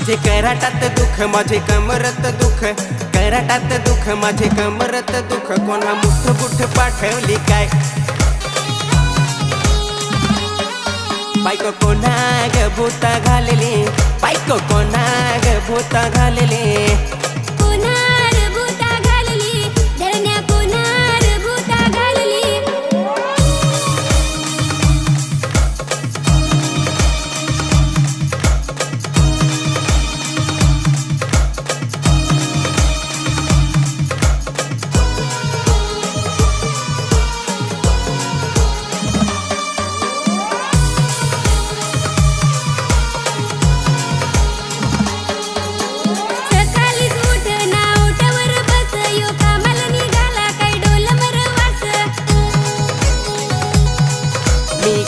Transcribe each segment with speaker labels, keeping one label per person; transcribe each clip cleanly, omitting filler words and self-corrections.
Speaker 1: तुझे कराटात दुःख माझे कमरत दुःख, कराटात दुःख माझे कमरत दुःख, कोणा मुठ बुठ पाठवली काय? बायको कोणा ग भूता घालली, बायको कोणा ग भूता घालली,
Speaker 2: कोणार भूता घालली, धरण्या कोणार भूता घालली.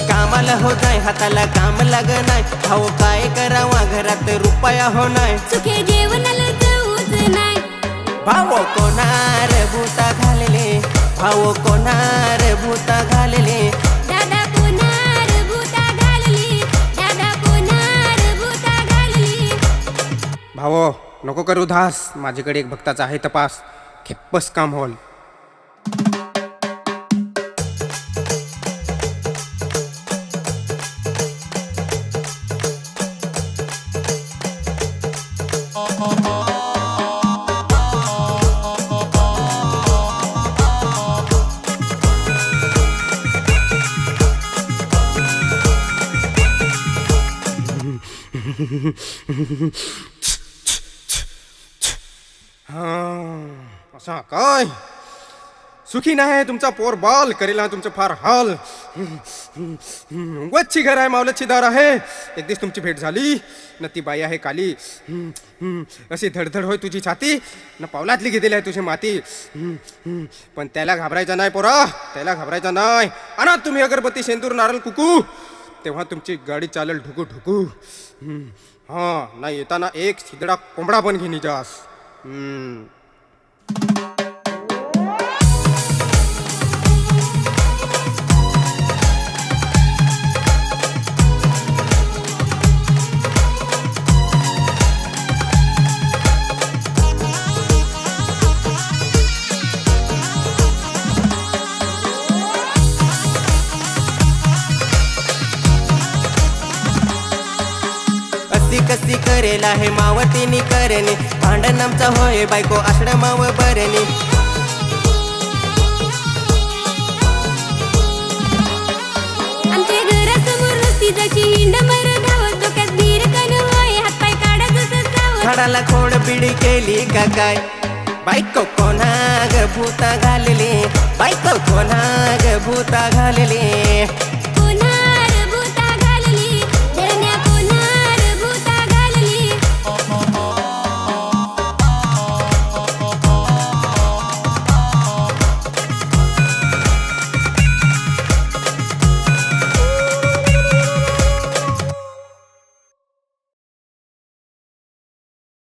Speaker 1: कामाला हो जाय हाताला काम लाग नाय, भाऊ काय करावा घरात रुपया हो नाय,
Speaker 2: सुखे जेवणाला चवच नाय.
Speaker 1: भाऊ कोणार भूता घालले, भाऊ कोणार भूता घालले,
Speaker 2: दादा कोणार भूता घालली, दादा कोणार भूता घालली.
Speaker 3: भावो नको करू धास, माझ्याकडे एक भक्ताचा आहे तपास, खेप्पस काम होल. असा काय सुखी नाही तुमचा पोर बाल करेला तुमचं फार हाल. वच्ची घर आहे मावलतची दार आहे, एक दिवस तुमची भेट झाली न ती बाई आहे काली, अशी धडधड होय तुझी छाती न पावलातली घेतली आहे तुझी माती. पण त्याला घाबरायचं नाही पोरा, त्याला घाबरायचं नाही. आणा तुम्ही अगरबत्ती शेंदूर नारळ कुकू, तेव्हा तुमची गाडी चालेल ढुकू ढुकू. हां नाही येताना एक शिदडा कोंबडा पण घेऊन जास.
Speaker 1: कसी करेला हे मावतीनी करणे, भांडण आमचा होय बायको आश्रमाव बरणी.
Speaker 2: आमच्या घरासमोर नुसती जशी हिंड मर धावत, डोक्यात धीर कन होय हातपाय काढा जसं सावत.
Speaker 1: झाडाला खोड बिडी केली का काय? बायको कोणा ग भूता घालली, बायको कोणा ग भूता घालली,